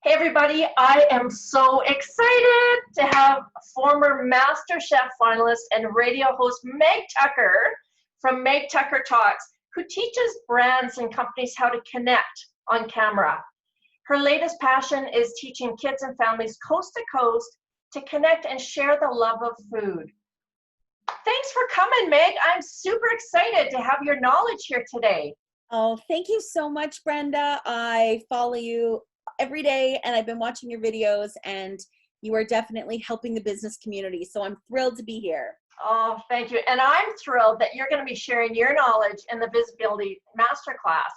Hey everybody, I am so excited to have former MasterChef finalist and radio host Meg Tucker from Meg Tucker Talks, who teaches brands and companies how to connect on camera. Her latest passion is teaching kids and families coast to coast to connect and share the love of food. Thanks for coming, Meg. I'm super excited to have your knowledge here today. Oh, thank you so much, Brenda. I follow you every day and I've been watching your videos, and you are definitely helping the business community. So I'm thrilled to be here. Oh, thank you. And I'm thrilled that you're going to be sharing your knowledge in the Visibility Masterclass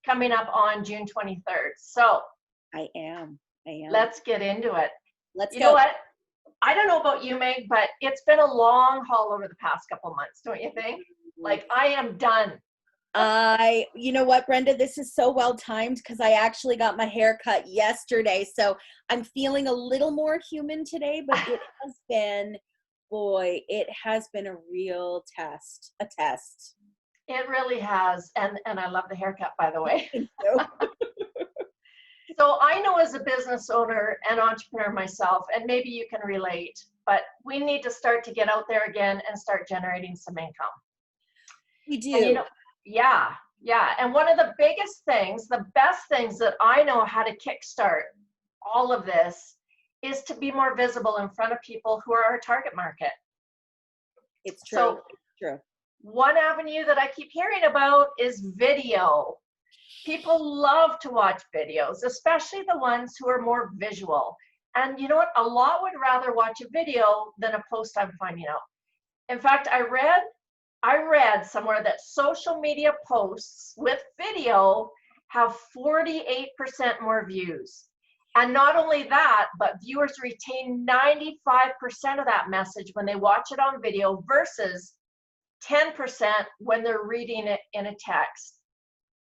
coming up on June 23rd. So I am. Let's get into it. Let's go. You know what? I don't know about you, Meg, but it's been a long haul over the past couple months, don't you think? Like, I am done. You know what, Brenda, this is so well timed because I actually got my hair cut yesterday. So I'm feeling a little more human today, but it has been, boy, it has been a real test, a test. It really has. And I love the haircut, by the way. Thank you. So I know as a business owner and entrepreneur myself, and maybe you can relate, but we need to start to get out there again and start generating some income. We do. And you know, yeah. And one of the biggest things, the best things that I know how to kickstart all of this is to be more visible in front of people who are our target market. It's true. So it's true. One avenue that I keep hearing about is video. People love to watch videos, especially the ones who are more visual. And you know what? A lot would rather watch a video than a post, I'm finding out. In fact, I read somewhere that social media posts with video have 48% more views. And not only that, but viewers retain 95% of that message when they watch it on video versus 10% when they're reading it in a text.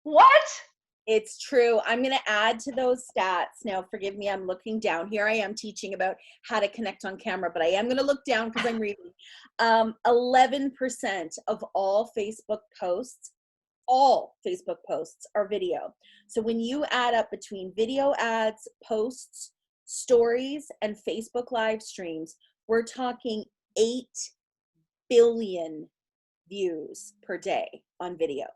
What? It's true. I'm going to add to those stats. Now, forgive me, I'm looking down. Here I am teaching about how to connect on camera, but I am going to look down because I'm reading. 11% of all Facebook posts are video. So when you add up between video ads, posts, stories, and Facebook live streams, we're talking 8 billion views per day on video.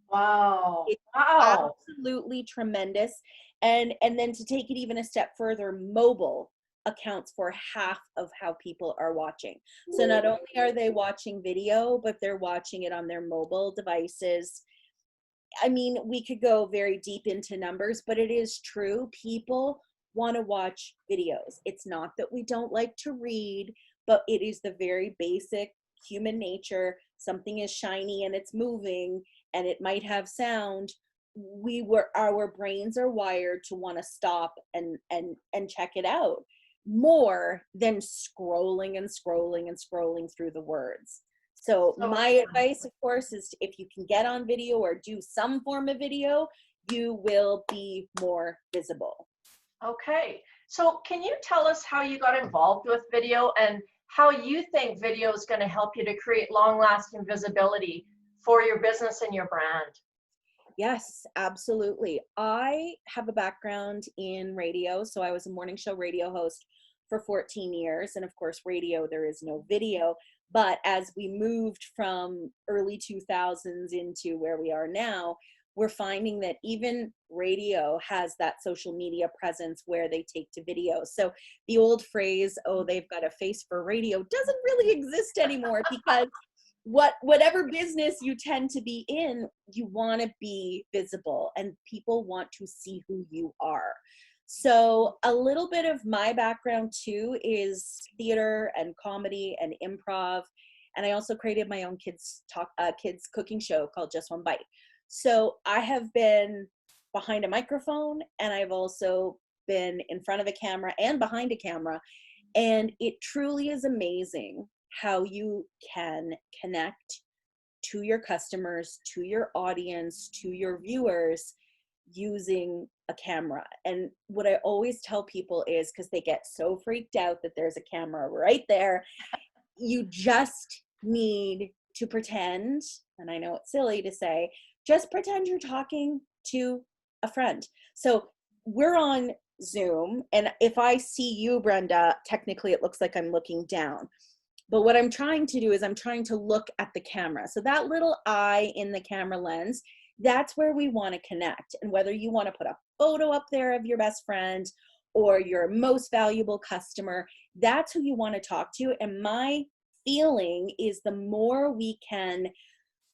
Wow. It's absolutely tremendous. And then to take it even a step further, mobile accounts for half of how people are watching. So not only are they watching video, but they're watching it on their mobile devices. I mean, we could go very deep into numbers, but it is true. People want to watch videos. It's not that we don't like to read, but it is the very basic human nature. Something is shiny and it's moving and it might have sound. Our brains are wired to want to stop and check it out more than scrolling through the words. So my advice, of course, is if you can get on video or do some form of video, you will be more visible. Okay. So can you tell us how you got involved with video and how you think video is going to help you to create long-lasting visibility for your business and your brand? Yes, absolutely. I have a background in radio. So I was a morning show radio host for 14 years. And of course, radio, there is no video. But as we moved from early 2000s into where we are now, we're finding that even radio has that social media presence where they take to video. So the old phrase, oh, they've got a face for radio, doesn't really exist anymore because whatever business you tend to be in, you want to be visible and people want to see who you are. So a little bit of my background too is theater and comedy and improv. And I also created my own kids cooking show called Just One Bite. So I have been behind a microphone and I've also been in front of a camera and behind a camera. And it truly is amazing how you can connect to your customers, to your audience, to your viewers using a camera. And what I always tell people is, because they get so freaked out that there's a camera right there, you just need to pretend, and I know it's silly to say, just pretend you're talking to a friend. So we're on Zoom. And if I see you, Brenda, technically it looks like I'm looking down. But what I'm trying to do is I'm trying to look at the camera. So that little eye in the camera lens, that's where we want to connect. And whether you want to put a photo up there of your best friend or your most valuable customer, that's who you want to talk to. And my feeling is the more we can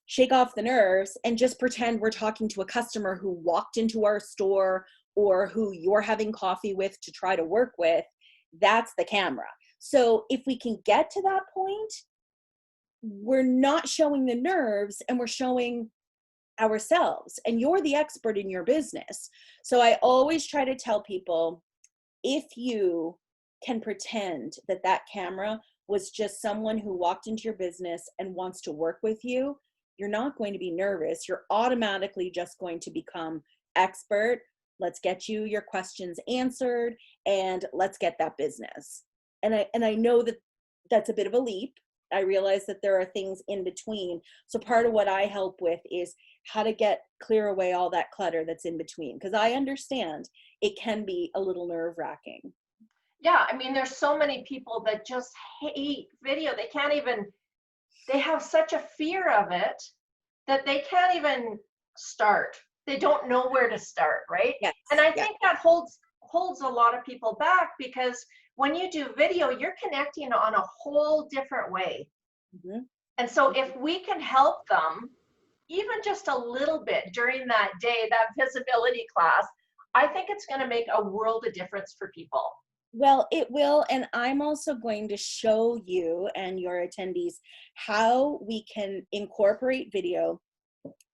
shake off the nerves and just pretend we're talking to a customer who walked into our store or who you're having coffee with to try to work with, that's the camera. So if we can get to that point, we're not showing the nerves and we're showing ourselves, and you're the expert in your business. So I always try to tell people, if you can pretend that that camera was just someone who walked into your business and wants to work with you, you're not going to be nervous. You're automatically just going to become expert. Let's get you your questions answered and let's get that business. And I know that that's a bit of a leap. I realize that there are things in between. So part of what I help with is how to clear away all that clutter that's in between. Because I understand it can be a little nerve-wracking. Yeah, I mean, there's so many people that just hate video. They have such a fear of it that they can't even start. They don't know where to start, right? Yes. And I think that holds a lot of people back, because when you do video, you're connecting on a whole different way. Mm-hmm. And so if we can help them even just a little bit during that day, that visibility class, I think it's going to make a world of difference for people. Well, it will. And I'm also going to show you and your attendees how we can incorporate video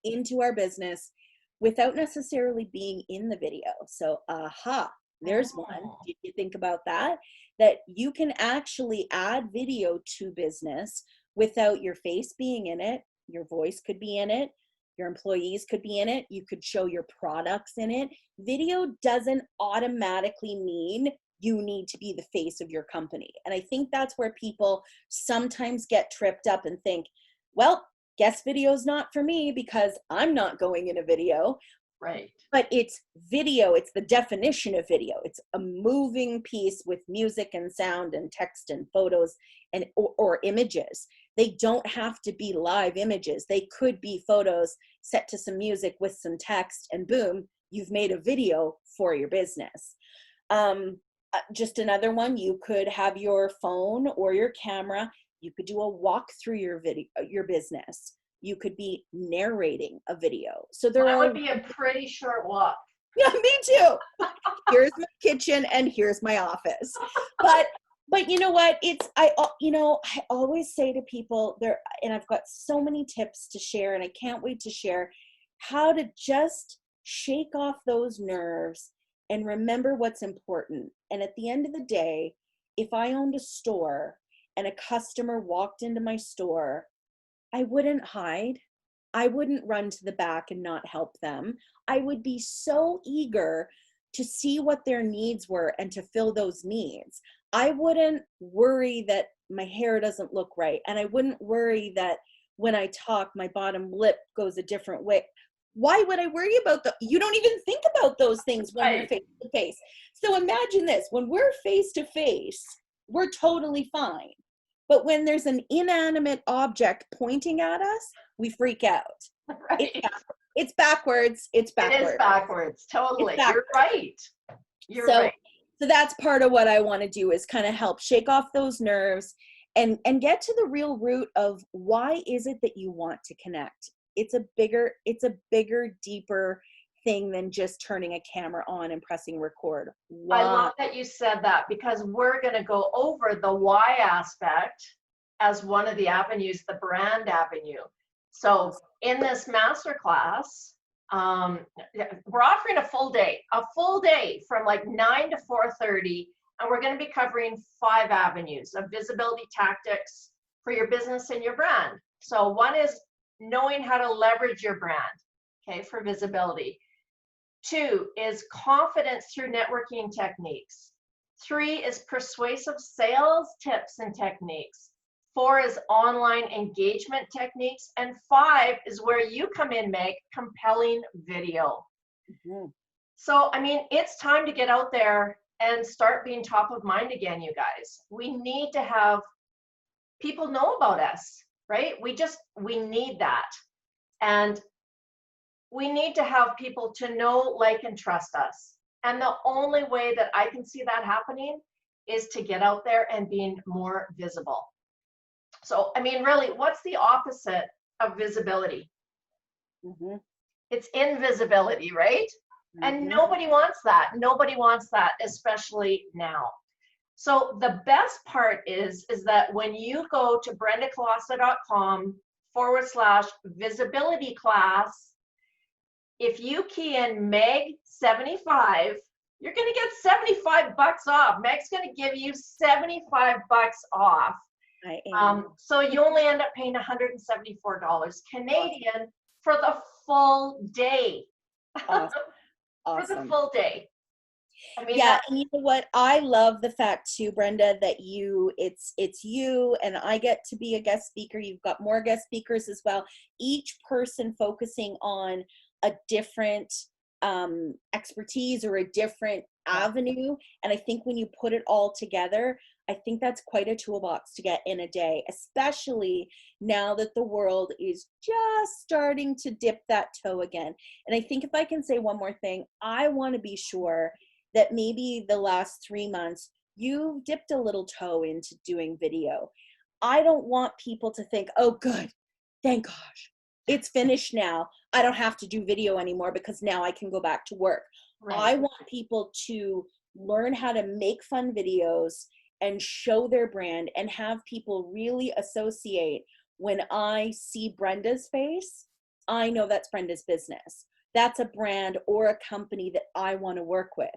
into our business without necessarily being in the video. So, there's one. Did you think about that? That you can actually add video to business without your face being in it. Your voice could be in it. Your employees could be in it. You could show your products in it. Video doesn't automatically mean you need to be the face of your company. And I think that's where people sometimes get tripped up and think, well, guess video is not for me because I'm not going in a video. Right. But it's video. It's the definition of video. It's a moving piece with music and sound and text and photos and or images. They don't have to be live images. They could be photos set to some music with some text, and boom, you've made a video for your business. Just another one, you could have your phone or your camera. You could do a walk through your business. You could be narrating a video. So that would be a pretty short walk. Yeah, me too. Here's my kitchen and here's my office. But you know what? I always say to people there, and I've got so many tips to share, and I can't wait to share how to just shake off those nerves and remember what's important. And at the end of the day, if I owned a store and a customer walked into my store, I wouldn't hide. I wouldn't run to the back and not help them. I would be so eager to see what their needs were and to fill those needs. I wouldn't worry that my hair doesn't look right. And I wouldn't worry that when I talk, my bottom lip goes a different way. Why would I worry about that? You don't even think about those things when you're face to face. So imagine this, when we're face to face, we're totally fine. But when there's an inanimate object pointing at us, we freak out. Right. It's backwards. It is backwards. Totally. You're right. You're right. So that's part of what I want to do, is kind of help shake off those nerves and get to the real root of why is it that you want to connect. It's a bigger, deeper thing than just turning a camera on and pressing record. Why? I love that you said that, because we're going to go over the why aspect as one of the avenues, the brand avenue. So in this masterclass, we're offering a full day from like 9 to 4:30, and we're going to be covering 5 avenues of visibility tactics for your business and your brand. So one is knowing how to leverage your brand, okay, for visibility. 2 is confidence through networking techniques. 3 is persuasive sales tips and techniques. 4 is online engagement techniques. And 5 is where you come in, Meg, compelling video. Mm-hmm. So, I mean, it's time to get out there and start being top of mind again, you guys. We need to have people know about us, right? We need that. And we need to have people to know, like, and trust us. And the only way that I can see that happening is to get out there and being more visible. So, I mean, really, what's the opposite of visibility? Mm-hmm. It's invisibility, right? And Mm-hmm. nobody wants that. Nobody wants that, especially now. So the best part is that when you go to brendakolasa.com/visibility class, if you key in Meg 75, you're going to get 75 bucks off. Meg's going to give you 75 bucks off. I am. So you only end up paying $174 Canadian for the full day. Awesome. For the Awesome. full day. I mean, Yeah, and you know what? I love the fact too, Brenda, that it's you and I get to be a guest speaker. You've got more guest speakers as well. Each person focusing on a different expertise or a different avenue. And I think when you put it all together, I think that's quite a toolbox to get in a day, especially now that the world is just starting to dip that toe again. And I think if I can say one more thing, I want to be sure that maybe the last 3 months you've dipped a little toe into doing video. I don't want people to think, oh good, thank gosh, it's finished now. I don't have to do video anymore because now I can go back to work. right. I want people to learn how to make fun videos and show their brand and have people really associate. When I see Brenda's face, I know that's Brenda's business. That's a brand or a company that I want to work with.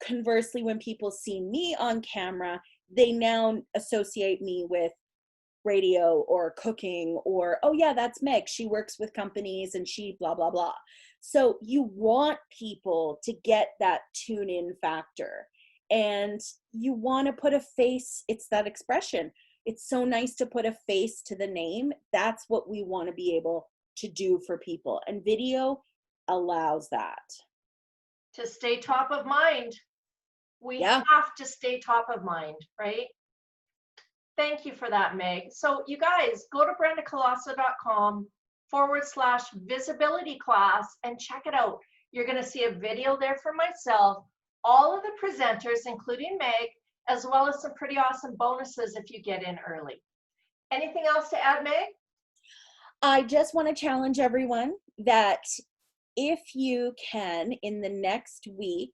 Conversely, when people see me on camera, they now associate me with radio or cooking or, oh yeah, that's Meg. She works with companies and she blah, blah, blah. So you want people to get that tune in factor and you want to put a face. It's that expression. It's so nice to put a face to the name. That's what we want to be able to do for people. And video allows that. To stay top of mind. We have to stay top of mind, right? Thank you for that, Meg. So you guys, go to brendakolasa.com/visibility class and check it out. You're going to see a video there for myself, all of the presenters, including Meg, as well as some pretty awesome bonuses if you get in early. Anything else to add, Meg? I just want to challenge everyone that if you can, in the next week,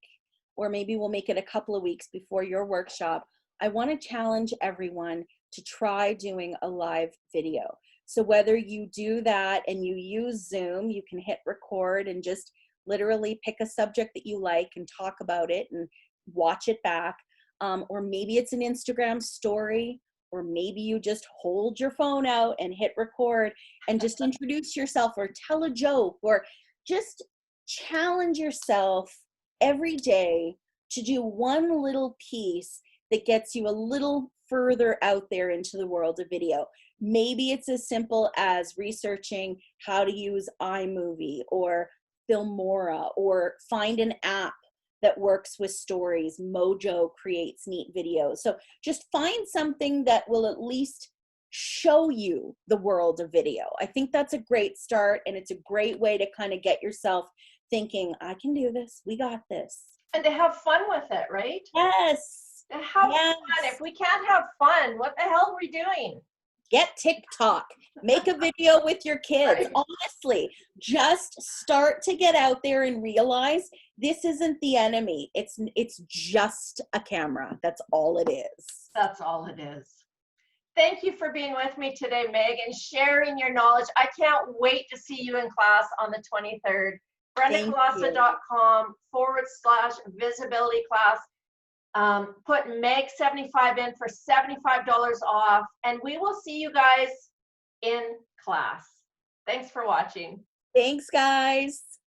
or maybe we'll make it a couple of weeks before your workshop, I want to challenge everyone to try doing a live video. So whether you do that and you use Zoom, you can hit record and just literally pick a subject that you like and talk about it and watch it back. Or maybe it's an Instagram story, or maybe you just hold your phone out and hit record and just introduce yourself or tell a joke, or just challenge yourself every day to do one little piece that gets you a little further out there into the world of video. Maybe it's as simple as researching how to use iMovie or Filmora, or find an app that works with stories. Mojo creates neat videos. So just find something that will at least show you the world of video. I think that's a great start, and it's a great way to kind of get yourself thinking, I can do this, we got this. And to have fun with it, right? Yes. To have fun. If we can't have fun, what the hell are we doing? Get TikTok. Make a video with your kids. Right. Honestly, just start to get out there and realize this isn't the enemy. It's just a camera. That's all it is. That's all it is. Thank you for being with me today, Meg, and sharing your knowledge. I can't wait to see you in class on the 23rd. brendakolasa.com/visibility class. Put Meg 75 in for $75 off, and we will see you guys in class. Thanks for watching. Thanks, guys.